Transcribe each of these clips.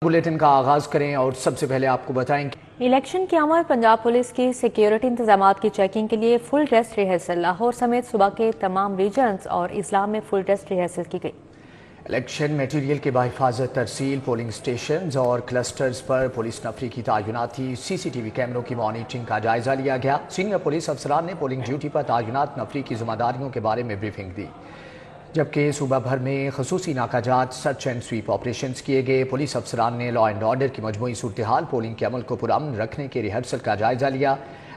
Bulletin का आगाज करें और सबसे पहले आपको बताएं कि इलेक्शन के अमल पंजाब पुलिस की सिक्योरिटी इंतजाम की चेकिंग के लिए फुल ड्रेस रिहर्सल लाहौर समेत सूबा के तमाम रीजन्स और इस्लाम में फुल ड्रेस रिहर्सल की गई। इलेक्शन मटीरियल के बाहिफाजत तरसील पोलिंग स्टेशन और क्लस्टर्स पर पुलिस नफरी की तैनाती, सीसीटीवी कैमरों की मॉनिटरिंग का जायजा लिया गया। सीनियर पुलिस अफसरान ने पोलिंग ड्यूटी पर तैनात नफरी की जिम्मेदारियों के बारे में ब्रीफिंग दी, जबकि सूबा भर में खसूसी नाकाजात सर्च एंड स्वीप ऑपरेशंस किए गए। पुलिस अफसरान ने लॉ एंड ऑर्डर की मजमूई सूरत हाल, पोलिंग के अमल को पुरअमन रखने के रिहर्सल का जायजा लिया।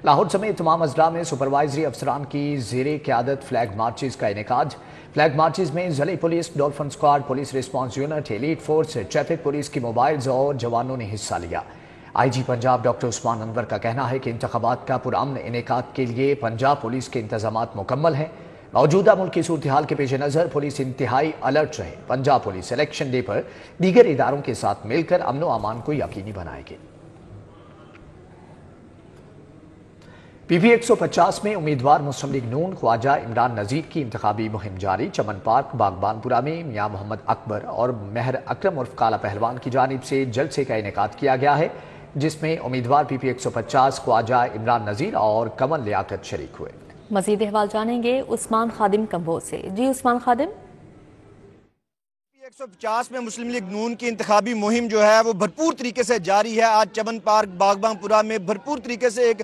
लाहौर समेत तमाम अजला में सुपरवाइजरी अफसरान की ज़ेरे क़यादत फ्लैग मार्चेज़ का इनेकाद। फ्लैग मार्चेज़ में ज़िले police, dolphin squad, police response unit, elite force, traffic police की मोबाइल्स और जवानों ने हिस्सा लिया। IG पंजाब डॉक्टर उस्मान अनवर का कहना है कि इंतखाबात का पुरअमन इनेकाद के लिए पंजाब पुलिस के इंतजामात मुकम्मल हैं। मौजूदा मुल्क की सूरत हाल के पेश नज़र पुलिस इंतहाई अलर्ट रहे। पंजाब पुलिस इलेक्शन डे पर दीगर इदारों के साथ मिलकर अमन व अमान को यकीनी बनाएगी। PP 150 में उम्मीदवार मुस्लिम लीग नून ख्वाजा इमरान नज़ीर की इंतखाबी मुहिम जारी। चमन पार्क बागबानपुरा में मियां मोहम्मद अकबर और महर अकरम उर्फ काला पहलवान की जानिब से जलसे का इनेकाद किया गया है, जिसमें उम्मीदवार PP 150 ख्वाजा इमरान नज़ीर और कमल लियाकत शरीक हुए। मजीद अहवाल जानेंगे उस्मान खादिम कंबोज से। जी उस्मान खादिम। 150 में मुस्लिम लीग नून की इंतखाबी मुहिम जो है वो भरपूर तरीके से जारी है। आज चमन पार्क बागबानपुरा में भरपूर तरीके से एक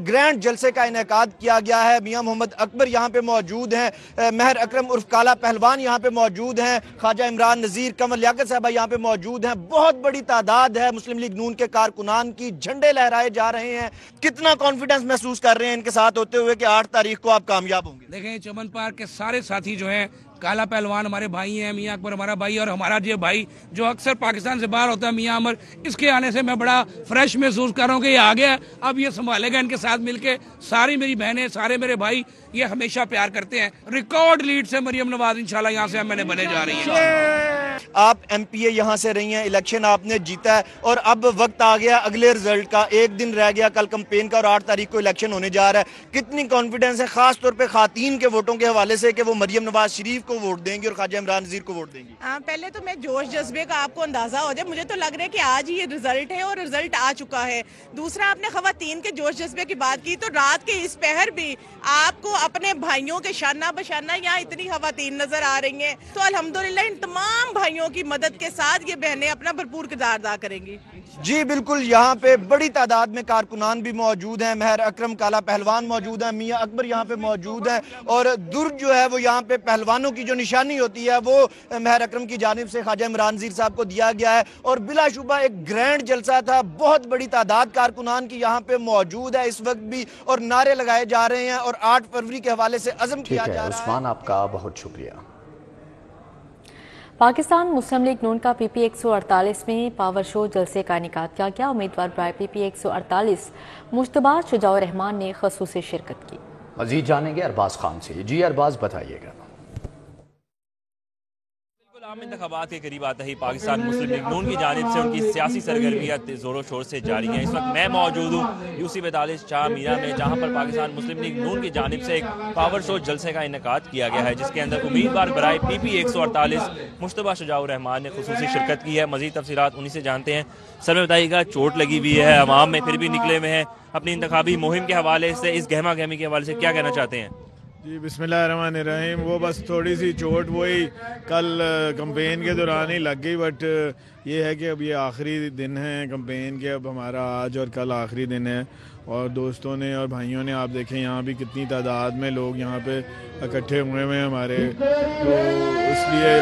ग्रैंड जलसे का इनेकाद किया गया है। मियां मोहम्मद अकबर यहाँ पे मौजूद हैं, महर अकरम उर्फ काला पहलवान यहाँ पे मौजूद हैं, ख्वाजा इमरान नज़ीर, कमल लियाकत साहबा यहाँ पे मौजूद हैं। बहुत बड़ी तादाद है मुस्लिम लीग नून के कारकुनान की, झंडे लहराए जा रहे हैं। कितना कॉन्फिडेंस महसूस कर रहे हैं इनके साथ होते हुए कि 8 तारीख को आप कामयाब होंगे? देखें, चमन पार्क के सारे साथी जो हैं, काला पहलवान हमारे भाई हैं, मियां अकबर हमारा भाई, और हमारा ये भाई जो अक्सर पाकिस्तान से बाहर होता है मियां अमर, इसके आने से मैं बड़ा फ्रेश महसूस कर रहा हूँ कि ये आ गया, अब ये संभालेगा इनके साथ मिलके। सारी मेरी बहनें, सारे मेरे भाई ये हमेशा प्यार करते हैं। रिकॉर्ड लीड से मरियम नवाज इंशाल्लाह यहाँ से एमएनए बने जा रही है। आप MPA यहाँ से रही हैं, इलेक्शन आपने जीता है और अब वक्त आ गया अगले रिजल्ट का। एक दिन रह गया कल कैंपेन का और 8 तारीख को इलेक्शन होने जा रहा है। कितनी कॉन्फिडेंस है खास तौर पे खातीन के वोटों के हवाले से कि वो मरियम नवाज शरीफ को वोट देंगी और ख्वाजा इमरान नज़ीर को वोट देंगी? पहले तो मैं जोश जज्बे का आपको अंदाजा हो जाए, मुझे तो लग रहा है कि आज ही ये रिजल्ट है और रिजल्ट आ चुका है। दूसरा, आपने खवातीन के जोश जज्बे की बात की, तो रात के इस पहर भी आपको अपने भाइयों के शाना बशाना यहाँ इतनी खवातीन नजर आ रही हैं, तो अल्हम्दुलिल्लाह इन तमाम भाइयों की मदद के साथ ये बहनें अपना भरपूर किरदार अदा करेंगी। जी बिल्कुल, यहाँ पे बड़ी तादाद में कारकुनान भी मौजूद हैं, महर अकरम काला पहलवान मौजूद हैं, मियां अकबर यहाँ पे मौजूद हैं, और दुर्ग जो है वो यहाँ पे पहलवानों की जो निशानी होती है वो महर अकरम की जानिब से ख्वाजा इमरान नज़ीर साहब को दिया गया है। और बिलाशुबा एक ग्रैंड जलसा था, बहुत बड़ी तादाद कारकुनान की यहाँ पे मौजूद है इस वक्त भी, और नारे लगाए जा रहे हैं और 8 फरवरी के हवाले से अज़म किया जा रहा है। उस्मान, आपका बहुत शुक्रिया। पाकिस्तान मुस्लिम लीग नून का PP 148 में पावर शो जलसे का इनेकाद किया गया। उम्मीदवार बराए PP 148 मुश्तबा शुजाउर रहमान ने खसूसी शिरकत की। मजीद जानेंगे अरबाज खान से। जी अरबाज, बताइएगा। आम इंतखाबात के करीब आते ही पाकिस्तान मुस्लिम लीग नून की जानिब से उनकी सियासी सरगर्मियाँ जोरों शोर से जारी हैं। इस वक्त मैं मौजूद हूँ UC 42 शाह मीरा में, जहाँ पर पाकिस्तान मुस्लिम लीग नून की जानिब से एक पावर शो जलसे का इनेकाद किया गया है, जिसके अंदर उम्मीदवार बराए PP 148 मुश्तबा शुजाउर रहमान ने खुसूसी शिरकत की है। मजीद तफसीलात उन्हीं से जानते हैं। सर में बताइएगा, चोट लगी हुई है, अवाम में फिर भी निकले हुए हैं, अपनी इंतखाबी मुहिम के हवाले से, इस गहमा गहमी के हवाले से क्या कहना चाहते हैं? जी बिस्मिल्लाहिर्रहमानिर्रहीम। वो बस थोड़ी सी चोट वही कल कैंपेन के दौरान ही लग गई, बट ये है कि अब ये आखिरी दिन है कैंपेन के, अब हमारा आज और कल आखिरी दिन है, और दोस्तों ने और भाइयों ने, आप देखें यहाँ भी कितनी तादाद में लोग यहाँ पे इकट्ठे हुए हैं हमारे, तो इसलिए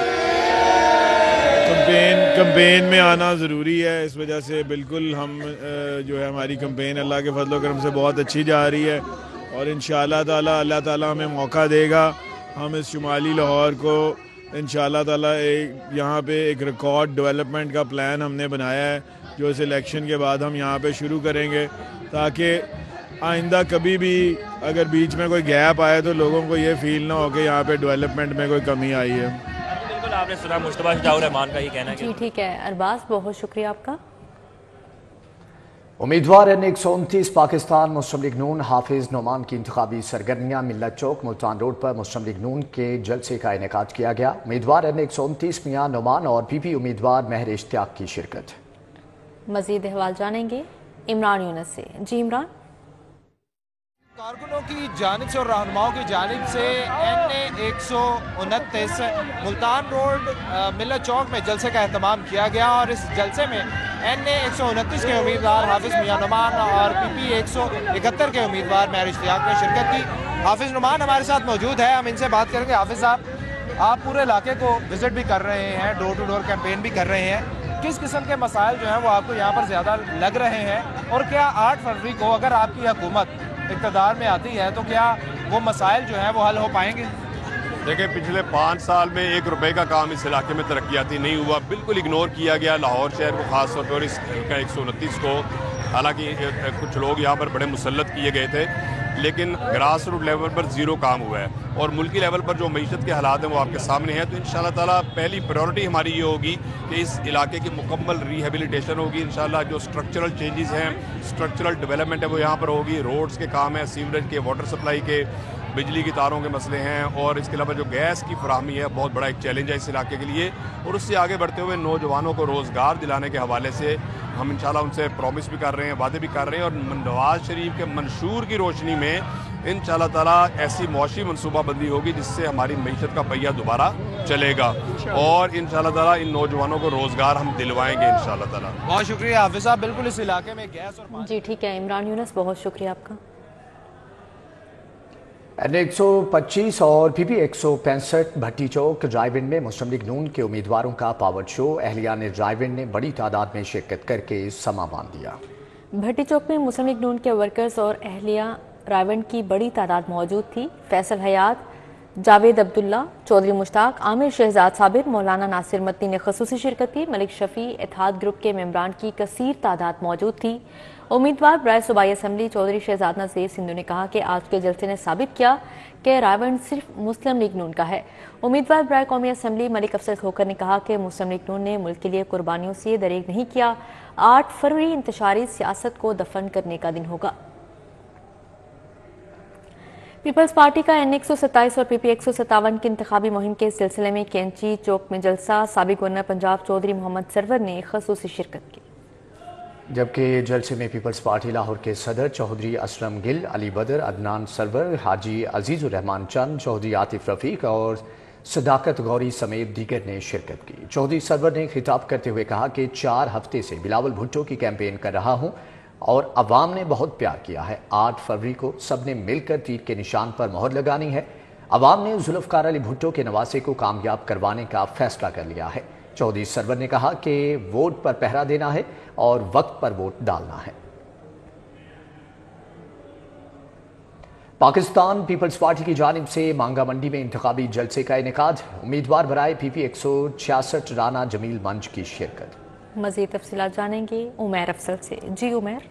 कैंपेन में आना ज़रूरी है। इस वजह से बिल्कुल हम जो है हमारी कैंपेन अल्लाह के फजल व करम से बहुत अच्छी जा रही है, और इंशाअल्लाह ताला अल्लाह ताला हमें मौका देगा। हम इस शुमाली लाहौर को इंशाअल्लाह ताला यहाँ पे एक रिकॉर्ड डेवलपमेंट का प्लान हमने बनाया है, जो इस इलेक्शन के बाद हम यहाँ पे शुरू करेंगे, ताकि आइंदा कभी भी अगर बीच में कोई गैप आए तो लोगों को ये फील ना हो कि यहाँ पे डेवलपमेंट में कोई कमी आई है। बिल्कुल, आपने सुना मुश्तबा शुजाउर रहमान का ये कहना है। जी ठीक है अरबाज, बहुत शुक्रिया आपका। उम्मीदवार N 129 पाकिस्तान मुस्लिम लीग नून हाफिज नोमान की इंतखाबी सरगर्मियाँ मिल्लत चौक मुल्तान रोड पर मुस्लिम लीग नून के जलसे का इनेकाद किया गया। उम्मीदवार N 129 मियां नोमान और PP उम्मीदवार महर इश्तियाक की शिरकत। मजीद अहवाल जानेंगे इमरान यूनस से। जी इमरान। कारकुनों की जानिब से और रहनुमाओं की जानिब से NA 129 मुल्तान रोड मिलत चौक में जलसे का एहतमाम किया गया और इस जलसे में NA 129 के उम्मीदवार हाफिज मियां नुमान और PP 171 के उम्मीदवार महर इश्तियाक ने शिरकत की। हाफिज नुमान हमारे साथ मौजूद है, हम इनसे बात करेंगे। हाफिज साहब, आप पूरे इलाके को विजिट भी कर रहे हैं, डोर टू डोर कैंपेन भी कर रहे हैं, किस किस्म के मसाइल जो हैं वो आपको यहाँ पर ज़्यादा लग रहे हैं और क्या 8 फरवरी को अगर आपकी हुकूमत इक़्तिदार में आती है तो क्या वो मसाइल जो हैं वो हल हो पाएंगे? देखिए, पिछले 5 साल में 1 रुपए का काम इस इलाके में तरक्याती नहीं हुआ, बिल्कुल इग्नोर किया गया लाहौर शहर को, खास तौर पर इस 129 को। हालांकि कुछ लोग यहाँ पर बड़े मुसल्लत किए गए थे, लेकिन ग्रास रूट लेवल पर ज़ीरो काम हुआ है और मुल्की लेवल पर जो मईशत के हालात हैं वो आपके सामने हैं। तो इंशाल्लाह ताला पहली प्रायोरिटी हमारी ये होगी कि इस इलाके की मुकम्मल रिहेबिलिटेशन होगी। इंशाल्लाह जो स्ट्रक्चरल चेंजेस हैं, स्ट्रक्चरल डेवलपमेंट है वो यहाँ पर होगी। रोड्स के काम है, सीवरेज के, वाटर सप्लाई के, बिजली की तारों के मसले हैं और इसके अलावा जो गैस की फराहमी है बहुत बड़ा एक चैलेंज है इस इलाके के लिए। और उससे आगे बढ़ते हुए नौजवानों को रोज़गार दिलाने के हवाले से हम इंशाल्लाह उनसे प्रॉमिस भी कर रहे हैं, वादे भी कर रहे हैं और नवाज शरीफ के मंशूर की रोशनी में इंशाल्लाह ताला ऐसी मुआशी मनसूबाबंदी होगी जिससे हमारी मईशत का पहिया दोबारा चलेगा और इंशाल्लाह ताला इन नौजवानों को रोज़गार हम दिलवाएंगे इंशाल्लाह ताला। बहुत शुक्रिया हाफिज साहब, बिल्कुल इस इलाके में गैस और जी ठीक है इमरान यूनस, बहुत शुक्रिया आपका। NA 125 और PP 165 भट्टी चौक ड्राइव इन में मुस्लिम लीग नून के उम्मीदवारों का पावर शो। अहलियान ड्राइव इन ने बड़ी तादाद में शिरकत करके समा बांध दिया। भट्टी चौक में मुस्लिम लीग नून के वर्कर्स और अहलिया ड्राइव इन की बड़ी तादाद मौजूद थी। फैसल हयात, जावेद अब्दुल्ला, चौधरी मुश्ताक, आमिर शहजाद साबिर, मौलाना नासिर मदनी ने खसूसी शिरकत की। मलिक शफी इत्तेहाद ग्रुप के मेंबरान की कसीर तादाद मौजूद थी। उम्मीदवार बराए सूबाई असम्बली चौधरी शहजाद नज़ीर सिंधु ने कहा कि आज के जलसे ने साबित किया कि रायवन सिर्फ मुस्लिम लीग नून का है। उम्मीदवार बराए कौमी असम्बली मलिक अफसर खोकर ने कहा कि मुस्लिम लीग नून ने मुल्क के लिए कुर्बानियों से दरेग नहीं किया। 8 फरवरी इंतशारी सियासत को दफन करने का दिन होगा। पीपल्स पार्टी का NA 127 और PP 157 की इंतखाबी मुहिम के सिलसिले में कैंची चौक में जलसा। साबिक गवर्नर पंजाब चौधरी मोहम्मद सरवर ने खसूसी शिरकत की, जबकि जलसे में पीपल्स पार्टी लाहौर के सदर चौधरी असलम गिल, अली बदर, अदनान सरवर, हाजी अजीजुर रहमान चंद, चौधरी आतिफ रफीक और सदाकत गौरी समेत दीगर ने शिरकत की। चौधरी सरवर ने खिताब करते हुए कहा कि 4 हफ्ते से बिलावल भुट्टो की कैंपेन कर रहा हूं और अवाम ने बहुत प्यार किया है। 8 फरवरी को सबने मिलकर तीर के निशान पर मोहर लगानी है। अवाम ने जुल्फकार अली भुट्टो के नवासे को कामयाब करवाने का फैसला कर लिया है। चौधरी सरवर ने कहा कि वोट पर पहरा देना है और वक्त पर वोट डालना है। पाकिस्तान पीपल्स पार्टी की जानिब से मांगा मंडी में इंतखाबी जलसे का इनेकाद। उम्मीदवार बराए PP 166 राना जमील मंच की शिरकत। मजीद तफसीलात जानेंगे उमैर अफसल से। जी उमैर।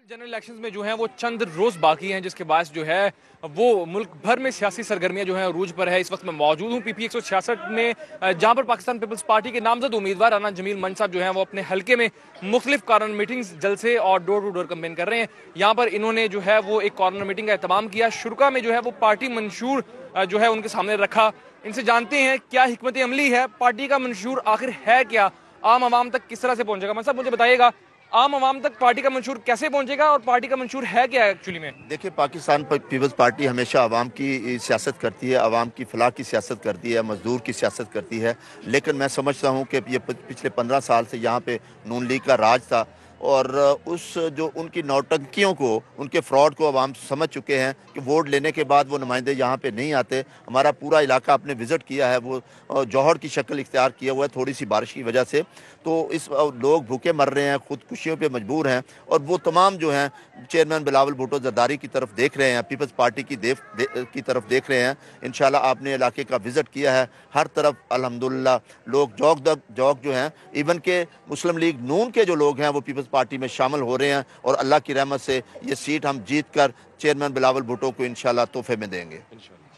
जनरल इलेक्शंस में जो है वो चंद रोज बाकी हैं, जिसके बाद जो है वो मुल्क भर में सियासी सरगर्मियां जो हैं अरूज पर है। इस वक्त मैं मौजूद हूँ PP 166 में, जहां पर पाकिस्तान पीपल्स पार्टी के नामजद उम्मीदवार राना जमील मंच साहब जो हैं वो अपने हल्के में मुख्तलिफ कॉर्नर मीटिंग्स, जलसे और डोर टू डोर कैंपेन कर रहे हैं। यहाँ पर इन्होंने जो है वो एक कॉर्नर मीटिंग का एहतमाम किया। शुरुआ में जो है वो पार्टी मंशूर जो है उनके सामने रखा। इनसे जानते हैं क्या हिकमत अमली है, पार्टी का मंशूर आखिर है क्या, आम आवाम तक किस तरह से पहुंचेगा। मंच साहब मुझे बताइएगा, आम आवाम तक पार्टी का मंशूर कैसे पहुंचेगा और पार्टी का मंशूर है क्या एक्चुअली में? देखिए, पाकिस्तान पीपल्स पार्टी हमेशा आवाम की सियासत करती है, आवाम की फलाह की सियासत करती है, मजदूर की सियासत करती है। लेकिन मैं समझता हूं कि ये पिछले 15 साल से यहाँ पे नून लीग का राज था और उस जो उनकी नौटंकियों को, उनके फ्रॉड को आवाम समझ चुके हैं कि वोट लेने के बाद वो नुमाइंदे यहाँ पे नहीं आते। हमारा पूरा इलाका आपने विज़िट किया है, वो जौहर की शक्ल इख्तियार किया हुआ है थोड़ी सी बारिश की वजह से। तो इस लोग भूखे मर रहे हैं, खुदकुशियों पे मजबूर हैं और वो तमाम जो हैं चेयरमैन बिलावल भुट्टो जरदारी की तरफ देख रहे हैं, पीपल्स पार्टी की तरफ देख रहे हैं। इंशाल्लाह आपने इलाके का विज़िट किया है, हर तरफ अल्हम्दुलिल्लाह लोग जौक जो हैं, इवन के मुस्लिम लीग नून के जो लोग हैं वो पीपल्स पार्टी में शामिल हो रहे हैं और अल्लाह की रहमत से ये सीट हम जीत कर चेयरमैन बिलावल भुट्टो को इंशाल्लाह तोहफे में देंगे।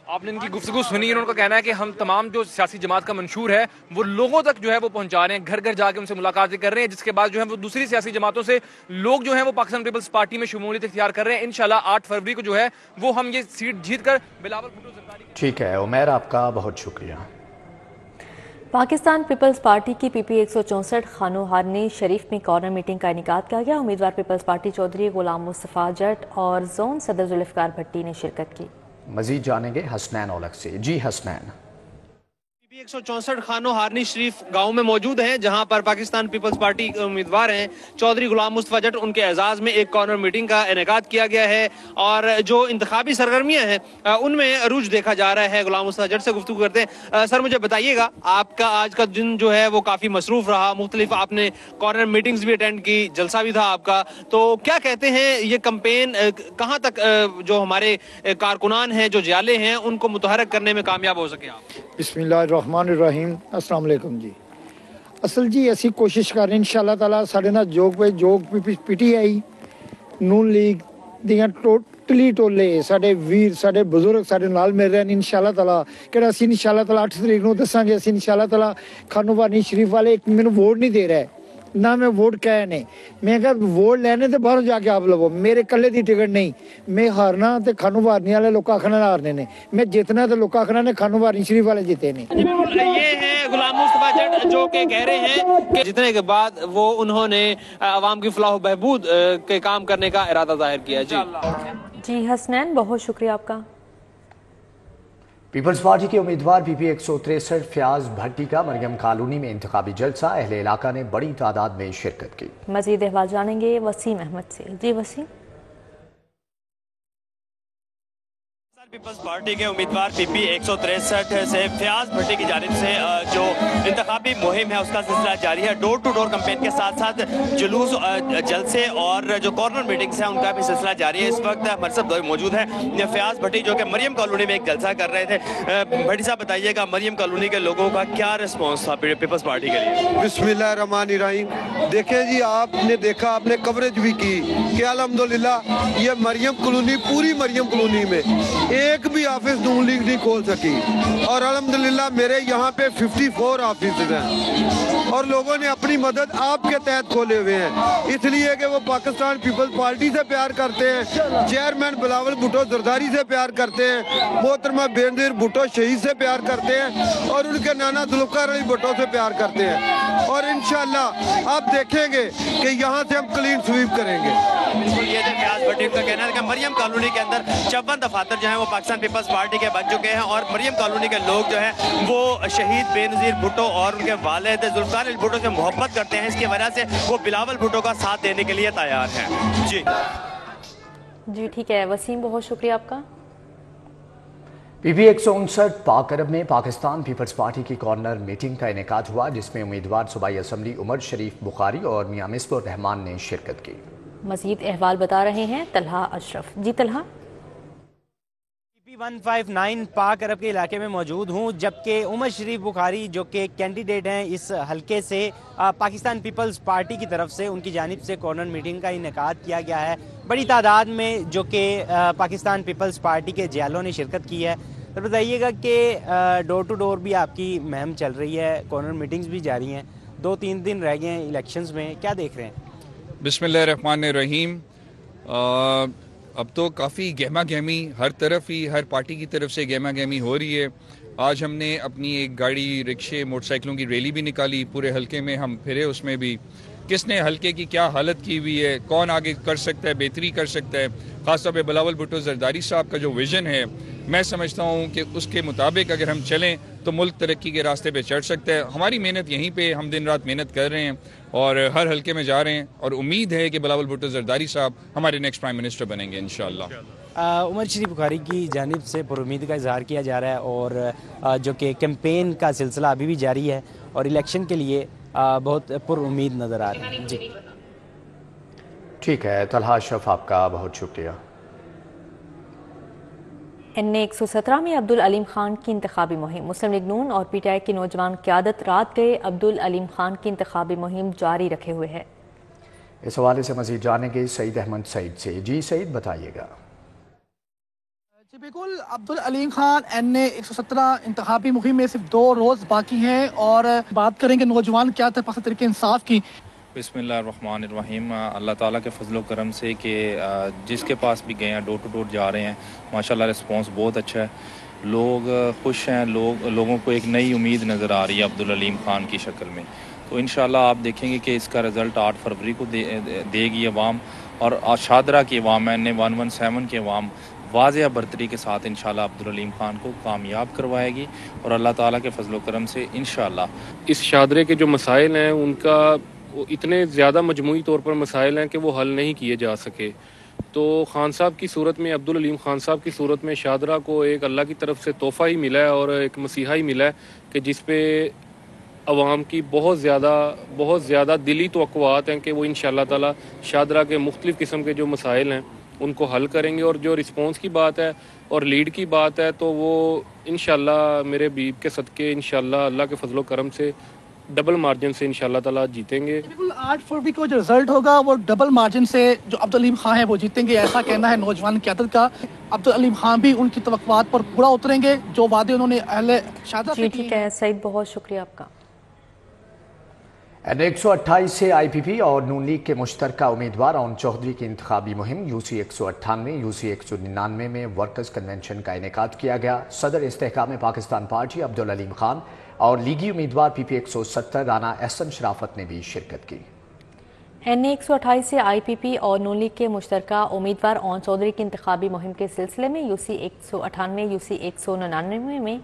आपने इनकी गुफ्तगू सुनी, उनका कहना है कि हम तमाम जो सियासी जमात का मंशूर है वो लोगों तक जो है वो पहुंचा रहे हैं, घर घर जाके उनसे मुलाकातें कर रहे हैं, जिसके बाद जो है वो दूसरी सियासी जमातों से लोग जो है वो पाकिस्तान पीपल्स पार्टी में शमूलियत इख्तियार कर रहे हैं। इंशाल्लाह 8 फरवरी को जो है वो हम ये सीट जीत कर बिलावल भुट्टो। ठीक है उमैर, आपका बहुत शुक्रिया। पाकिस्तान पीपल्स पार्टी की PP 164 खानोहारनी शरीफ में कॉर्नर मीटिंग का इनेकाद किया गया। उम्मीदवार पीपल्स पार्टी चौधरी गुलाम मुस्तफ़ा जट और जोन सदर जुल्फ़िकार भट्टी ने शिरकत की। मजीद जानेंगे हसनैन औलख से। जी हसनैन। PP 164 खानोहारनी शरीफ गांव में मौजूद हैं, जहां पर पाकिस्तान पीपल्स पार्टी के उम्मीदवार हैं चौधरी गुलाम मुस्तफ़ा जट, उनके एजाज में एक कॉर्नर मीटिंग का इनेकाद किया गया है और जो इंतखाबी सरगर्मियां हैं उनमें अरूज देखा जा रहा है। गुलाम मुस्तफ़ा जट से गुफ्तगू करते हैं। सर मुझे बताइएगा, आपका आज का दिन जो है वो काफी मसरूफ रहा, मुख्तलिफ आपने कॉर्नर मीटिंग्स भी अटेंड की, जलसा भी था आपका, तो क्या कहते हैं ये कैंपेन कहाँ तक जो हमारे कारकुनान हैं, जो जियाले हैं, उनको मुतहरक करने में कामयाब हो सके आप? बिस्मिल्लाहिर्रहमानिर्रहीम, अस्सलाम वालेकुम जी। असल जी असी कोशिश कर रहे इंशाअल्लाह ताला साढ़े नाल जोग PTI नून लीग दियां टोटली टोले साढ़े वीर साढ़े बुजुर्ग साढ़े नाल मिल रहे हैं इंशाअल्लाह ताला। कि असी इंशाअल्लाह ताला 8 तरीक नूं दसांगे असी इंशाअल्लाह ताला खानोहारनी शरीफ वाले एक मैनूं वोट नहीं दे रहा है ना मैं वोट कहे ने, मैं कहा वोट लेने तो बाहरों जाके आप लवो, मेरे कल्ले की टिकट नहीं, मैं हारना तो खानोहारनी वाले लोग आखना हारने ने, मैं जितना तो लोग आखना ने खानोहारनी शरीफ वाले जीते ने। ये है गुलाम मुस्तफ़ा जट जो कि कह रहे हैं कि जीतने के बाद वो उन्होंने आवाम की फलाह बहबूद के काम करने का इरादा जाहिर किया। जी हसनैन, बहुत शुक्रिया आपका। पीपल्स पार्टी के उम्मीदवार PP 163 फयाज भट्टी का मरियम कॉलोनी में इंतखाबी जलसा, अहले इलाका ने बड़ी तादाद में शिरकत की। मजीद अहवाल जानेंगे वसीम अहमद से। जी वसीम। पीपल्स पार्टी के उम्मीदवार PP 163 से फयाज भट्टी की जानिब से जो इंतखाबी मुहिम है उसका सिलसिला जारी है। डोर टू डोर कैंपेन के साथ साथ जुलूस, जलसे और जो कॉर्नर मीटिंग्स हैं उनका भी सिलसिला जारी है। इस वक्त हमारे साथ मौजूद है फयाज भट्टी जो कि मरियम कॉलोनी में एक जलसा कर रहे थे। भट्टी साहब बताइएगा, मरियम कॉलोनी के लोगों का क्या रिस्पॉन्स था पीपल्स पार्टी के लिए? बिस्मिल्लाहिर्रहमानिर्रहीम। देखें जी, आपने देखा, आपने कवरेज भी की कि अल्हम्दुलिल्लाह ये मरियम कॉलोनी, पूरी मरियम कॉलोनी में एक भी ऑफिस नून लीग नहीं खोल सकी और अल्हम्दुलिल्लाह मेरे यहाँ पे 54 ऑफिस हैं और लोगों ने अपनी मदद आपके तहत खोले हुए हैं, इसलिए कि वो पाकिस्तान पीपल्स पार्टी से प्यार करते हैं, चेयरमैन बिलावल भुट्टो जरदारी से प्यार करते हैं, मोहतरमा बेनजीर भुट्टो शहीद से प्यार करते हैं और उनके नाना जुल्फ़िकार अली भुट्टो से प्यार करते हैं और इंशाअल्लाह आप देखेंगे कि यहाँ से हम क्लीन स्वीप करेंगे। बिल्कुल, ये थे फयाज भट्टी का कहना है कि मरियम कॉलोनी के अंदर 54 दफातर जो है वो पाकिस्तान पीपल्स पार्टी के बन चुके हैं और मरियम कॉलोनी के लोग जो है वो शहीद बेनज़ीर भुट्टो और उनके वालिद जुल्फ़िकार अली भुट्टो से मोहब्बत करते हैं। इसकी वजह से वो बिलावल भुट्टो का साथ देने के लिए तैयार हैं। जी ठीक है वसीम, बहुत शुक्रिया आपका। PP 159 पाक अरब में पाकिस्तान पीपल्स पार्टी की कॉर्नर मीटिंग का इनेकाद हुआ, जिसमें उम्मीदवार सूबाई असम्बली उमर शरीफ बुखारी और मियां मिसबुर रहमान ने शिरकत की। मजीद अहवाल बता रहे हैं तलहा अशरफ। जी तलहा। PP 159 पाक अरब के इलाके में मौजूद हूँ, जबकि उमर शरीफ बुखारी जो कि कैंडिडेट हैं इस हलके से पाकिस्तान पीपल्स पार्टी की तरफ से उनकी जानिब से कॉर्नर मीटिंग का इनेकाद किया गया है बड़ी तादाद में, जो कि पाकिस्तान पीपल्स पार्टी के जियालों ने शिरकत की है। तो बताइएगा कि डोर टू डोर भी आपकी मुहिम चल रही है, कॉर्नर मीटिंग्स भी जारी हैं, 2-3 दिन रह गए हैं इलेक्शंस में, क्या देख रहे हैं? बिस्मिल्लाहिर्रहमानिर्रहीम। अब तो काफ़ी गहमा गहमी हर तरफ ही, हर पार्टी की तरफ से गहमा गहमी हो रही है। आज हमने अपनी एक गाड़ी, रिक्शे, मोटरसाइकिलों की रैली भी निकाली, पूरे हलके में हम फिरे, उसमें भी किसने हलके की क्या हालत की हुई है, कौन आगे कर सकता है, बेहतरी कर सकता है। ख़ासतौर पे बिलावल भुट्टो जरदारी साहब का जो विज़न है, मैं समझता हूँ कि उसके मुताबिक अगर हम चलें तो मुल्क तरक्की के रास्ते पे चढ़ सकता है। हमारी मेहनत यहीं पे, हम दिन रात मेहनत कर रहे हैं और हर हलके में जा रहे हैं और उम्मीद है कि बिलावल भुट्टो जरदारी साहब हमारे नेक्स्ट प्राइम मिनिस्टर बनेंगे इंशाअल्लाह। उमर शरीफ बुखारी की जानिब से पुरुमीद का इजहार किया जा रहा है और जो कि कैंपेन का सिलसिला अभी भी जारी है और इलेक्शन के लिए बहुत पुरुमीद नज़र आ रहे हैं। जी ठीक है तलहा अशरफ, आपका बहुत शुक्रिया। NA 117 में अब्दुल अलीम खान की इंतखाबी मुहिम, मुस्लिम लीग नून और PTI की नौजवान क़यादत रात गए अब्दुल अलीम खान की इंतखाबी मुहिम जारी रखे हुए है। इस हवाले से मजीद जानेंगे सईद अहमद सईद से। जी सईद बताइएगा। जी बिल्कुल, अब्दुल अलीम खान NA 117 इंतखाबी मुहिम में सिर्फ 2 रोज़ बाकी हैं और बात करेंगे नौजवान क्या पास तरीके इंसाफ की। बिस्मिल्लाहिर्रहमानिर्रहीम। अल्लाह ताला के फजलो करम से कि जिसके पास भी गए हैं डोर टू डोर जा रहे हैं, माशाल्लाह रिस्पांस बहुत अच्छा है। لوگ خوش ہیں، لوگوں کو ایک نئی امید نظر آ رہی ہے عبدالعلیم خان کی شکل میں. تو انشاءاللہ آپ دیکھیں گے کہ اس کا رزلٹ 8 فروری کو دے گی عوام، اور شادرہ کی عوام NA117 کی عوام واضح برتری کے ساتھ انشاءاللہ عبدالعلیم خان کو کامیاب کروائے گی، اور اللہ تعالیٰ کے فضل و کرم سے انشاءاللہ اس شادرے کے جو مسائل ہیں ان کا اتنے زیادہ مجموعی طور پر مسائل ہیں کہ وہ حل نہیں کیے جا سکے. تو خان صاحب کی صورت میں، عبدالعلیم خان صاحب کی صورت میں شادرہ کو ایک اللہ کی طرف سے تحفہ ہی ملا ہے اور ایک مسیحا ہی ملا ہے کہ جس پہ عوام کی بہت زیادہ دلی توقعات ہیں کہ وہ انشاءاللہ تعالی شادرہ کے مختلف قسم کے جو مسائل ہیں ان کو حل کریں گے. اور جو رسپانس کی بات ہے اور لیڈ کی بات ہے تو وہ انشاءاللہ میرے بیب کے صدقے انشاءاللہ اللہ کے فضل و کرم سے ڈبل مارجن سے انشاءاللہ تعالی جیتیں گے. بالکل 8 فروری کو جو رزلٹ ہوگا وہ ڈبل مارجن سے جو عبدالعلیم خان ہے وہ جیتیں گے، ایسا کہنا ہے نوجوان قیادت کا. عبدالعلیم خان بھی ان کی توقعات پر پورا اتریں گے جو وعدے انہوں نے اہل شادرہ سے ٹھیک ہے سعید، بہت شکریہ آپ کا. N128 سے IPP اور نون لیگ کے مشترکہ امیدوار اون چودھری کی انتخابی مہم UC 198 UC 199 میں ورکرز کنونشن کا انعقاد کیا گیا. صدر استحکام پاکستان پارٹی عبدالعلیم خان اور لیگی امیدوار PP 170 رانا احسن شرافت نے بھی شرکت کی. N128 سے IPP اور نون لیگ کے مشترکہ امیدوار اون چودھری کی انتخابی مہم کے سلسلے میں UC 198 UC 199 میں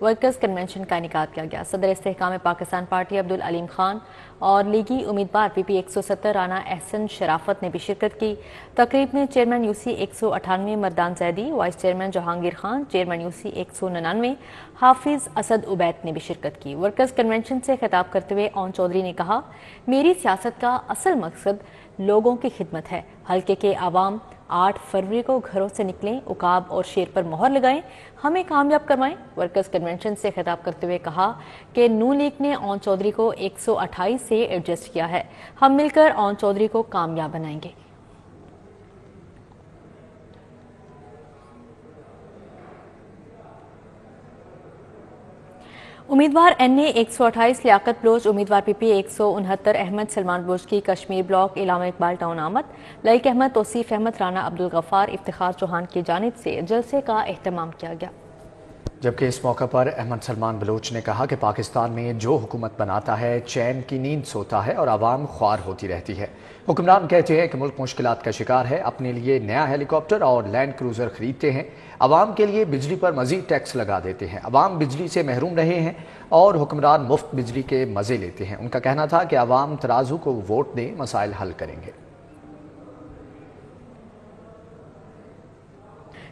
ورکرز کنونشن کا انعقاد کیا گیا. صدر استحکام پاکستان پارٹی عبدالعلیم خان اور لیگی امیدوار PP 170 رانا احسن شرافت نے بھی شرکت کی. تقریب میں chairman UC 198 Mardan Zaidi, vice chairman Jahangir Khan, chairman UC 199 حافظ اسد عبید نے بھی شرکت کی. ورکرز کنونشن سے خطاب کرتے ہوئے اون چودھری نے کہا، میری سیاست کا اصل مقصد لوگوں کی خدمت ہے. حلقے کے عوام 8 فروری کو گھروں سے نکلیں، عقاب اور شیر پر مہر لگائیں، ہمیں کامیاب کروائیں. ورکرز کنونشن سے خطاب کرتے ہوئے کہا کہ نون لیگ نے اون چودھری کو 128 سے ایڈجسٹ کیا ہے، ہم مل کر اون چودھری کو کامیاب بنائیں گے. امیدوار NA 128 لیاقت بلوچ، امیدوار PP 169 احمد سلمان بلوچ کی کشمیر بلاک علامہ اقبال ٹاؤن آمد. لائق احمد، توصیف احمد، رانا عبدالغفار، افتخار چوہان کی جانب سے جلسے کا اہتمام کیا گیا. جبکہ اس موقع پر احمد سلمان بلوچ نے کہا کہ پاکستان میں جو حکومت بناتا ہے چین کی نیند سوتا ہے اور عوام خوار ہوتی رہتی ہے. حکمران کہتے ہیں کہ ملک مشکلات کا شکار ہے، اپنے لیے نیا ہیلی کاپٹر اور لینڈ کروزر خریدتے ہیں، عوام کے لیے بجلی پر مزید ٹیکس لگا دیتے ہیں، عوام بجلی سے محروم رہے ہیں اور حکمران مفت بجلی کے مزے لیتے ہیں. ان کا کہنا تھا کہ عوام ترازو کو ووٹ دیں، مسائل حل کریں گے.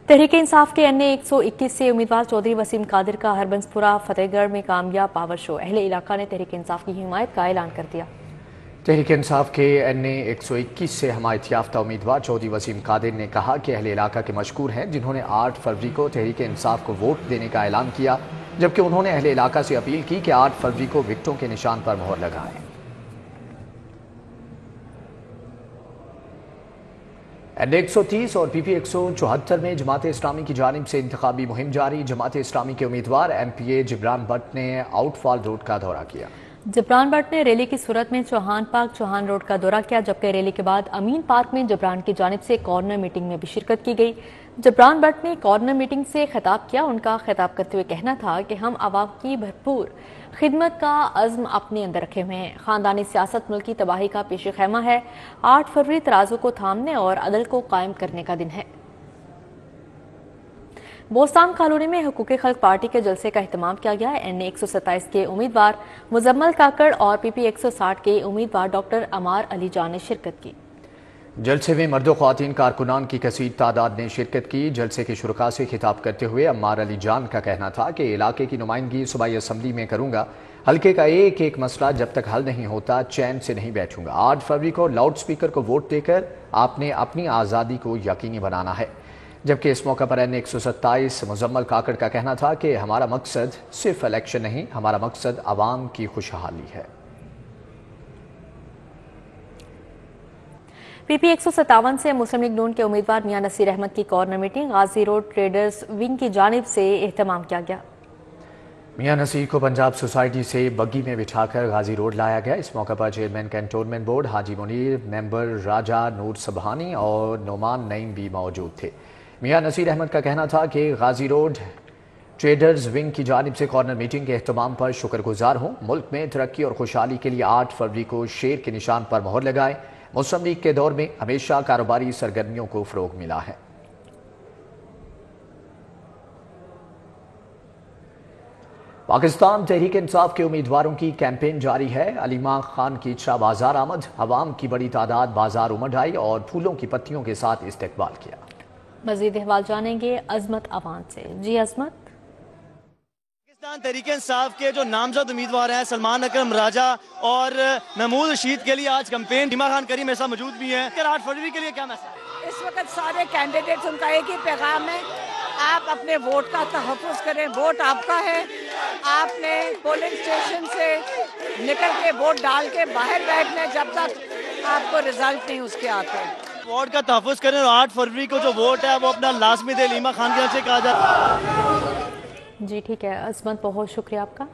تحریک انصاف کے NA 121 سے امیدوار چودھری وسیم قادر کا ہربنسپورہ فتح گڑھ میں کامیاب پاور شو. اہل علاقہ نے تحریک انصاف کی حمایت کا اعلان کر دیا. تحریک انصاف کے NA 121 سے حمایت یافتہ امیدوار چودھری وسیم قادر نے کہا کہ اہل علاقہ کے مشکور ہیں جنہوں نے 8 فروری کو تحریک انصاف کو ووٹ دینے کا اعلان کیا، جبکہ انہوں نے اہل علاقہ سے اپیل کی کہ 8 فروری کو وکٹوں کے نشان پر مہر لگائیں. NA 130 اور PP 174 میں جماعت اسلامی کی جانب سے انتخابی مہم جاری. جماعت اسلامی کے امیدوار MPA جبران بٹ نے آؤٹ فال روڈ کا دورہ کیا. جبران بٹ نے ریلی کی صورت میں چوہان پارک چوہان روڈ کا دورہ کیا، جبکہ ریلی کے بعد امین پارک میں جبران کی جانب سے کارنر میٹنگ میں بھی شرکت کی گئی. جبران بٹ نے کارنر میٹنگ سے خطاب کیا. ان کا خطاب کرتے ہوئے کہنا تھا کہ ہم عوام کی بھرپور خدمت کا عزم اپنے اندر رکھے ہوئے ہیں. خاندانی سیاست ملک کی تباہی کا پیش خیمہ ہے. 8 فروری ترازو کو تھامنے اور عدل کو قائم کرنے کا دن ہے. بوستان کالونی میں حقوق خلق پارٹی کے جلسے کا اہتمام کیا گیا. NA 127 کے امیدوار مزمل کاکڑ اور PP 160 کے امیدوار ڈاکٹر عمار علی جان نے شرکت کی. جلسے میں مرد و خواتین کارکنان کی کثیر تعداد نے شرکت کی. جلسے کے شرکاء سے خطاب کرتے ہوئے عمار علی جان کا کہنا تھا کہ علاقے کی نمائندگی صوبائی اسمبلی میں کروں گا. حلقے کا ایک ایک مسئلہ جب تک حل نہیں ہوتا چین سے نہیں بیٹھوں گا. 8 فروری کو لاؤڈ سپیکر کو ووٹ دے کر آپ نے اپنی آزادی کو یقینی بنانا ہے. جبکہ اس موقع پر NA 127 مزمل کاکڑ کا کہنا تھا کہ ہمارا مقصد صرف الیکشن نہیں، ہمارا مقصد عوام کی خوشحالی ہے. PP 157 سے مسلم لیگ نون کے امیدوار میاں نصیر احمد کی کارنر میٹنگ غازی روڈ ٹریڈرز ونگ کی جانب سے اہتمام کیا گیا. میاں نصیر کو پنجاب سوسائٹی سے بگی میں بٹھا کر غازی روڈ لایا گیا. اس موقع پر چیئرمین کینٹونمنٹ بورڈ حاجی منیر، ممبر راجہ نور سبحانی اور نعمان نعیم بھی موجود تھے. میاں نصیر احمد کا کہنا تھا کہ غازی روڈ ट्रेडर्स विंग की जानिब से कॉर्नर मीटिंग के एहतमाम पर शुक्रगुजार हूँ। मुल्क में तरक्की और खुशहाली के लिए 8 फरवरी को शेर के निशान पर मोहर लगाए। मुस्लिम लीग के दौर में हमेशा कारोबारी सरगर्मियों को फरोग मिला है। पाकिस्तान तहरीक इंसाफ के उम्मीदवारों की कैंपेन जारी है। अलीमा खान की इच्छा बाजार आमद, अवाम की बड़ी तादाद बाजार उमड़ आई और फूलों की पत्तियों के साथ इस्तकबाल किया। मजीद अहवाल जानेंगे अजमत अवान से। जी अजमत। पाकिस्तान तहरीक इंसाफ के जो नामजद उम्मीदवार हैं सलमान अकरम राजा और महमूद रशीद के लिए आज कैंपेन, अलीमा खान करीम मेरे साथ मौजूद भी हैं। 8 फरवरी के लिए क्या मैसेज? इस वक्त सारे कैंडिडेट्स, उनका एक ही पैगाम है, आप अपने वोट का तहफ़्फ़ुज़ करें। वोट आपका है, आपने पोलिंग स्टेशन से निकल के वोट डाल के बाहर बैठना है जब तक आपको रिजल्ट नहीं उसके आते। वोट का तहफ़्फ़ुज़ करें और 8 फरवरी को जो वोट है वो अपना लाजमी दे। अलीमा खान की तरफ से कहा जाए। जी ठीक है अजमत, बहुत शुक्रिया आपका।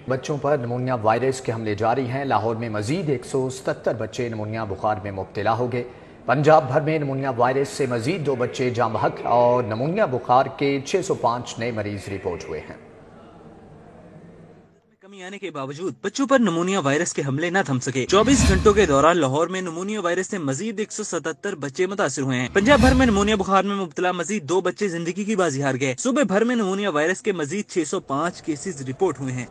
बच्चों पर निमोनिया वायरस के हमले जारी हैं। लाहौर में मजीद 177 बच्चे निमोनिया बुखार में मुब्तला हो गए। पंजाब भर में निमोनिया वायरस से मजीद 2 बच्चे जाँ बहक और निमोनिया बुखार के 605 नए मरीज रिपोर्ट हुए हैं। कमी आने के बावजूद बच्चों पर निमोनिया वायरस के हमले न थम सके। 24 घंटों के दौरान लाहौर में निमोनिया वायरस से मजीद 177 बच्चे मुतासिर हुए हैं। पंजाब भर में निमोनिया बुखार में मुब्तला मजीद 2 बच्चे जिंदगी की बाजी हार गए। सूबे भर में निमोनिया वायरस के मजीद 605 केसेस रिपोर्ट हुए हैं।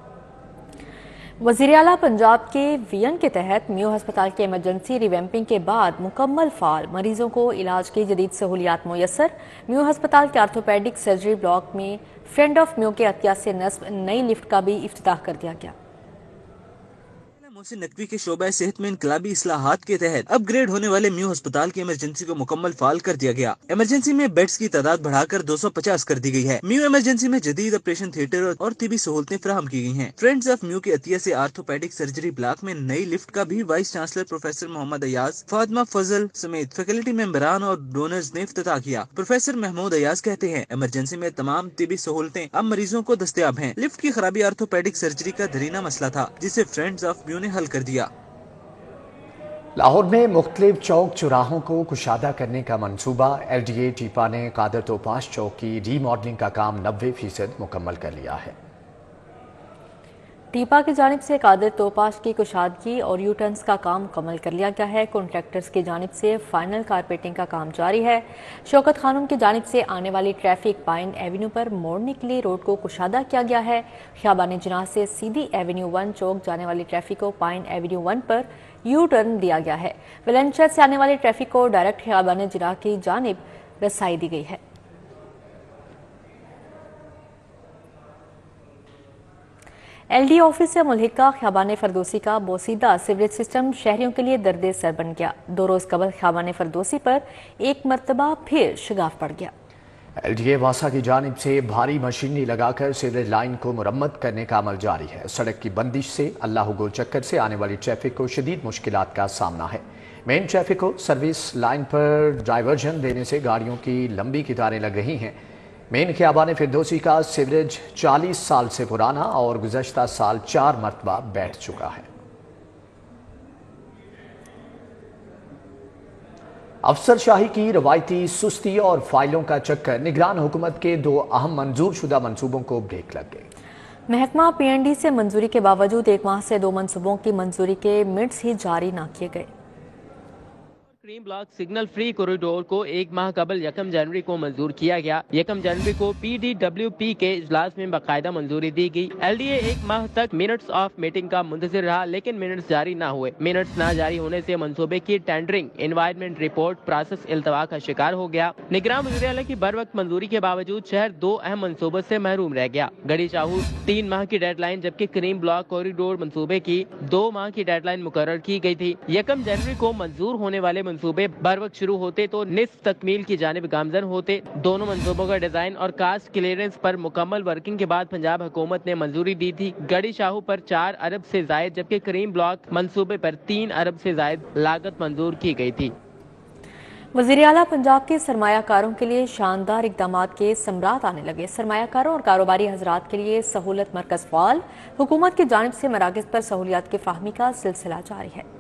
वज़ीर आला पंजाब के वियन के तहत म्यू अस्पताल के इमरजेंसी रिवैम्पिंग के बाद मुकम्मल फाल मरीजों को इलाज की जदीद सहूलियात मुयसर। म्यू अस्पताल के आर्थोपेडिक सर्जरी ब्लॉक में फ्रेंड ऑफ म्यू के अतिया से नस्ब नई लिफ्ट का भी इफ्तिताह कर दिया गया। मोहसिन नकवी के शोबा सेहत में इनकलाबी इस्लाहात के तहत अपग्रेड होने वाले म्यू अस्पताल की इमरजेंसी को मुकम्मल फाल कर दिया गया। इमरजेंसी में बेड्स की तादाद बढ़ाकर 250 कर दी गई है। म्यू इमरजेंसी में जदीद ऑपरेशन थिएटर और तिबी सहूलतें फराहम की गई हैं। फ्रेंड्स ऑफ म्यू के अतिया से आर्थोपेडिक सर्जरी ब्लॉक में नई लिफ्ट का भी vice chancellor professor Mohammad Ayaz, Fatima Fazal समेत फैकल्टी मेंबरान और डोनर्स ने इफ्तिताह किया। प्रोफेसर महमूद अयाज कहते हैं इमरजेंसी में तमाम तिबी सहूलतें अब मरीजों को दस्तयाब हैं। लिफ्ट की खराबी आर्थोपेडिक सर्जरी का दरीना मसला था जिसे फ्रेंड्स ऑफ म्यू ने हल कर दिया। लाहौर में मुख्तलिफ चौक चौराहों को कुशादा करने का मंसूबा। LDA टीपा ने कादर तोपाश चौक की रीमॉडलिंग का काम 90% मुकम्मल कर लिया है। टीपा की जानिब से कादर तोपाश की कुशादगी और यू टर्न्स का काम मुकम्मल कर लिया गया है। कॉन्ट्रैक्टर्स की जानिब से फाइनल कारपेटिंग का काम जारी है। शौकत खानम की जानिब से आने वाली ट्रैफिक पाइन एवेन्यू पर मोड़ने के लिए रोड को कुशादा किया गया है। ख्याबान जिनाह से सीधी एवेन्यू 1 चौक जाने वाली ट्रैफिक को पाइन एवेन्यू 1 पर यू टर्न दिया गया है। वलेंशिया से आने वाली ट्रैफिक को डायरेक्ट ख्याबान जिनाह की जानिब रसाई दी गई है। LD ऑफिस से मुल्हिका ख्याबान फरदोसी का बोसीदा सीवरेज सिस्टम शहरियों के लिए दर्द सर बन गया। 2 रोज कबल ख्याबान फरदोसी पर एक मरतबा फिर शिगाफ पड़ गया। LDA वासा की जानिब से भारी मशीनरी लगाकर सीवरेज लाइन को मुरम्मत करने का अमल जारी है। सड़क की बंदिश से अल्लाह गोल चक्कर से आने वाली ट्रैफिक को शदीद मुश्किलात का सामना है। मेन ट्रैफिक को सर्विस लाइन पर डाइवर्जन देने से गाड़ियों की लंबी कतारें लग रही हैं। मेन ख्याबान फिरदौसी का सीवरेज 40 साल से पुराना और गुज़श्ता साल 4 मरतबा बैठ चुका है। अफसरशाही की रवायती सुस्ती और फाइलों का चक्कर निगरान हुकूमत के 2 अहम मंजूर शुदा मनसूबों को ब्रेक लग गई। महकमा PND से मंजूरी के बावजूद 1 माह से 2 मनसूबों की मंजूरी के मिनट्स ही जारी न किए गए। Cream block signal free corridor को 1 माह कबल 1 जनवरी को मंजूर किया गया। 1 जनवरी को PDWP के इजलास में बाकायदा मंजूरी दी गई। LDA 1 माह तक मिनट्स ऑफ मीटिंग का मुंतजिर रहा लेकिन मिनट्स जारी न हुए। मिनट्स न जारी होने से मंसूबे की टेंडरिंग एनवायरमेंट रिपोर्ट प्रोसेस इल्तवा का शिकार हो गया। निगरान वज़ीर आला की बर वक्त मंजूरी के बावजूद शहर 2 अहम मंसूबों से महरूम रह गया। गड़ी चाहू 3 माह की डेडलाइन जबकि क्रीम ब्लॉक कॉरिडोर मंसूबे की 2 माह की डेडलाइन मुकर्रर की गई थी। 1 जनवरी को मंजूर होने वाले मंसूबे बर वक्त शुरू होते तो निस्फ तकमील की जानिब गामजन होते। दोनों मंसूबों का डिजाइन और कास्ट क्लियरेंस पर मुकम्मल वर्किंग के बाद पंजाब हुकूमत ने मंजूरी दी थी। गड़ी शाहू पर 4 अरब से जायद जबकि क्रीम ब्लॉक मंसूबे पर 3 अरब से जायद लागत मंजूर की गई थी। वज़ीर आला पंजाब के सरमायाकारों के लिए शानदार इक़दामात के समरात आने लगे। सरमायाकारों और कारोबारी हजरात के लिए सहूलत मरकज फ़ाल। हुकूमत की जानिब से मराकज़ पर सहूलियात की फ़ाहमी का सिलसिला जारी है।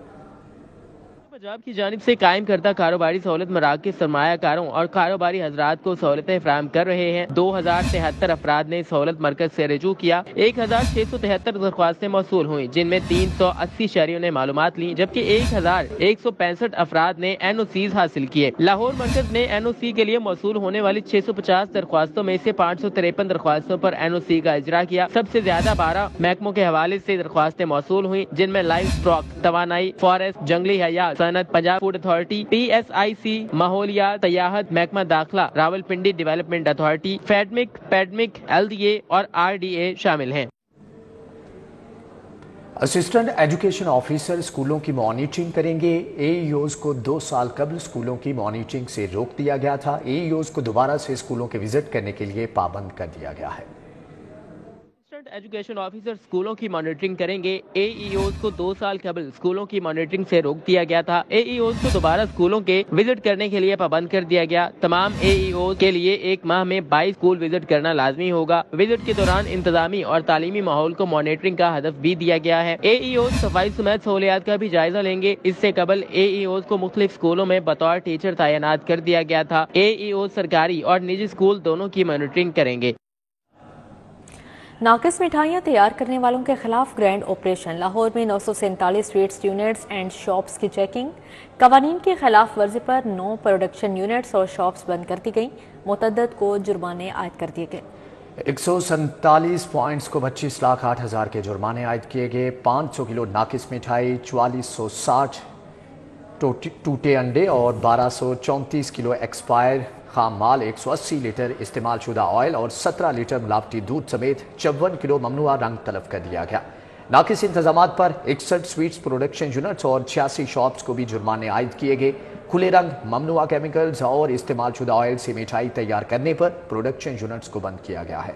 पंजाब की जानिब से कायम करता कारोबारी सहूलत मराकज़ सरमायाकारों और कारोबारी हजरात को सहूलतें फराहम कर रहे हैं। 2073 अफराद ने सहूलत मरकज से रजू किया। 1673 दरख्वास्तें मौसूल हुई, जिनमें 380 शहरियों ने मालूमात ली, जबकि 1165 अफराद ने NOCs हासिल किए। लाहौर मरकज ने NOC के लिए मौसूल होने वाली 650 दरख्वास्तों में से 553 दरख्वास्तों पर NOC का इजरा किया। सबसे ज्यादा 12 महकमों के हवाले से दरख्वास्तें मौसूल हुई, जिनमें लाइव स्टॉक, तवानाई, फॉरेस्ट, जंगली हयात, सनत, पंजाब फूड अथॉरिटी, PSIC, माहौलियात, सयाहत, महकमा दाखिला, रावलपिंडी डेवलपमेंट अथॉरिटी, पैडमिक, LDA और RDA शामिल हैं। असिस्टेंट एजुकेशन ऑफिसर स्कूलों की मॉनिटरिंग करेंगे। AEOs को 2 साल कबल स्कूलों की मॉनिटरिंग से रोक दिया गया था। AEOs को दोबारा से स्कूलों के विजिट करने के लिए पाबंद कर दिया गया है। एजुकेशन ऑफिसर स्कूलों की मॉनिटरिंग करेंगे। AEOs को 2 साल कबल स्कूलों की मॉनिटरिंग से रोक दिया गया था। AEOs को दोबारा स्कूलों के विजिट करने के लिए पाबंद कर दिया गया। तमाम AEOs के लिए 1 माह में 22 स्कूल विजिट करना लाजमी होगा। विजिट के दौरान इंतजामी और तालीमी माहौल को मॉनिटरिंग का हदफ भी दिया गया है। AEOs सफाई समेत सहूलियात का भी जायजा लेंगे। इससे कबल AEOs को मुख्तलिफ स्कूलों में बतौर टीचर तैनात कर दिया गया था। AEOs सरकारी और निजी स्कूल दोनों की मॉनिटरिंग करेंगे। नाकिस मिठाइयाँ तैयार करने वालों के खिलाफ ग्रैंड ऑपरेशन। लाहौर में 947 स्वीट्स यूनिट्स एंड शॉप्स की चेकिंग। कवानीन की खिलाफ वर्जी पर 9 प्रोडक्शन यूनिट्स और शॉप्स बंद कर दी गई। मुतअद्दिद को जुर्माने आयद कर दिए गए। 147 पॉइंट्स को 25,08,000 के जुर्माने आयद किए गए। 500 किलो नाकिस मिठाई, 4460 टूटे अंडे और 1234 किलो एक्सपायर खाम माल, 180 लीटर इस्तेमाल शुदा ऑयल और 17 लीटर मिलावटी दूध समेत 54 किलो ममनुआ रंग तलब कर दिया गया। नाकिस इंतजामात पर 61 स्वीट्स प्रोडक्शन यूनिट्स और 86 शॉप्स को भी जुर्माने आयद किए गए। खुले रंग, ममनुआ केमिकल्स और इस्तेमाल शुदा ऑयल से मिठाई तैयार करने पर प्रोडक्शन यूनिट्स को बंद किया गया है।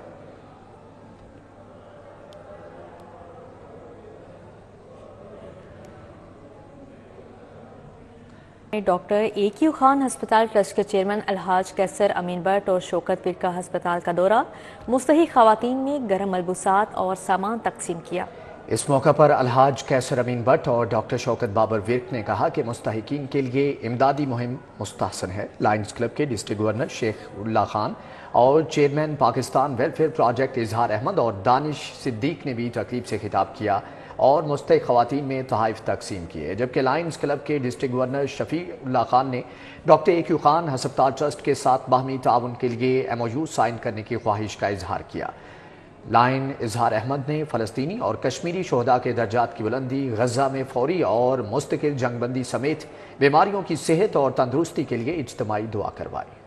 डॉक्टर AQ खान हस्पताल ट्रस्ट के चेयरमैन अलहाज कैसर अमीन भट्ट और शौकत पीर का हस्पताल का दौरा। मुस्तहिक खवातीन में गर्म मलबूसात और सामान तकसीम किया। इस मौका पर अलहाज कैसर अमीन भट्ट और डॉक्टर शौकत बाबर विर्क ने कहा कि मुस्तहिकीन के लिए इमदादी मुहिम मुस्तहसन है। लायंस क्लब के डिस्ट्रिक्ट गवर्नर शेख उल्ला खान और चेयरमैन पाकिस्तान वेलफेयर प्रोजेक्ट इजहार अहमद और दानिश सिद्दीक ने भी तकरीब से खिताब किया और मुस्तहिक खवातीन में तोहफ़ तकसीम किए। जबकि लायंस क्लब के डिस्ट्रिक्ट गवर्नर शफीक उल्ला खान ने डॉक्टर AQ खान हस्पताल ट्रस्ट के साथ बाहमी ताउन के लिए MOU साइन करने की ख्वाहिश का इजहार किया। लाइन इजहार अहमद ने फ़लस्तीनी और कश्मीरी शोहदा के दर्जात की बुलंदी, गजा में फौरी और मुस्तकिल जंगबंदी समेत बीमारियों की सेहत और तंदुरुस्ती के लिए इज्तिमाई दुआ करवाई।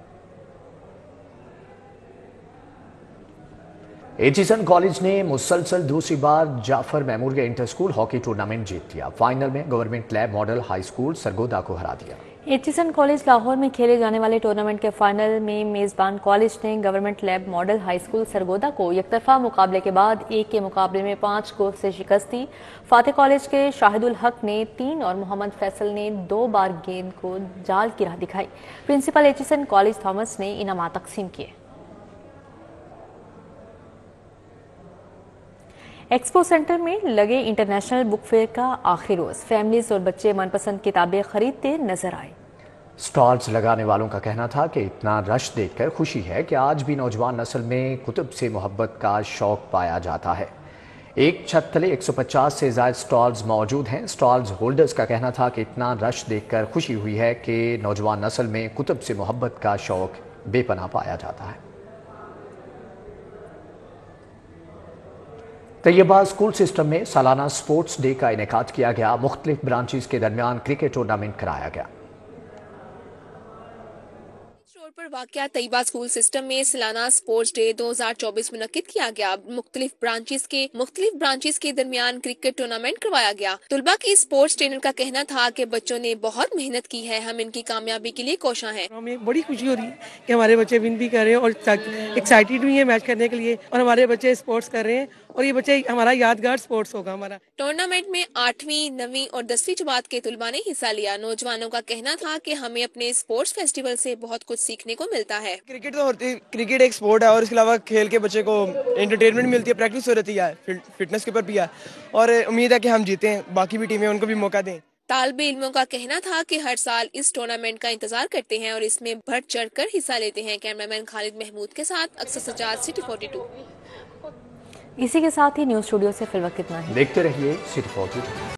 एचिसन कॉलेज ने मुसलसल दूसरी बार Jafar memorial inter school hockey tournament जीत लिया। फाइनल में government lab model high school Sargodha को हरा दिया। एचिसन कॉलेज लाहौर में खेले जाने वाले टूर्नामेंट के फाइनल में मेजबान कॉलेज ने government lab model high school Sargodha को एकतरफा मुकाबले के बाद 1 के मुकाबले में 5 गोल से शिकस्त दी। फातेह कॉलेज के शाहिदुल हक ने 3 और मोहम्मद फैसल ने 2 बार गेंद को जाल की राह दिखाई। प्रिंसिपल एचिसन कॉलेज थॉमस ने इनामात तकसीम किए। एक्सपो सेंटर में लगे इंटरनेशनल बुक फेयर का आखिरी रोज फैमिलीज और बच्चे मनपसंद किताबें खरीदते नजर आए। स्टॉल्स लगाने वालों का कहना था कि इतना रश देखकर खुशी है कि आज भी नौजवान नस्ल में कुतुब से मोहब्बत का शौक पाया जाता है। एक छत तले 150 से ज्यादा स्टॉल्स मौजूद हैं। स्टॉल्स होल्डर्स का कहना था कि इतना रश देखकर खुशी हुई है कि नौजवान नस्ल में कुतुब से मोहब्बत का शौक बेपनाह पाया जाता है। तैयबा स्कूल सिस्टम में सालाना स्पोर्ट्स डे का इनेकाद किया गया। मुख्तलिफ ब्रांचेस के दरमियान क्रिकेट टूर्नामेंट कराया गया। पर वाक़या तैयबा स्कूल सिस्टम में सालाना स्पोर्ट्स डे 2024 मुनक्किद किया गया। मुख्तलिफ ब्रांचेस के दरमियान क्रिकेट टूर्नामेंट करवाया गया। तुलबा की स्पोर्ट्स ट्रेनर का कहना था कि बच्चों ने बहुत मेहनत की है, हम इनकी कामयाबी के लिए कोशां हैं। हमें बड़ी खुशी हो रही है कि हमारे बच्चे विन भी कर रहे हैं और एक्साइटेड भी है मैच करने के लिए, और हमारे बच्चे स्पोर्ट्स कर रहे हैं और ये बच्चे हमारा यादगार स्पोर्ट्स होगा हमारा। टूर्नामेंट में 8वीं, 9वीं और 10वीं जमात के तुलबा ने हिस्सा लिया। नौजवानों का कहना था कि हमें अपने स्पोर्ट्स फेस्टिवल से बहुत कुछ सीखने को मिलता है। क्रिकेट एक स्पोर्ट है और इसके अलावा खेल के बच्चे को एंटरटेनमेंट मिलती है, प्रैक्टिस हो रहती है, फिटनेस के ऊपर भी है, और उम्मीद है कि हम जीतें, बाकी भी टीमें उनको भी मौका दें। तालिब इल्मों का कहना था कि हर साल इस टूर्नामेंट का इंतजार करते हैं और इसमें बढ़ चढ़ कर हिस्सा लेते हैं। कैमरामैन खालिद महमूद के साथ अक्सर सजाद, सिटी 42। इसी के साथ ही न्यूज स्टूडियो से फिलहाल इतना ही। देखते रहिए सिटी 42।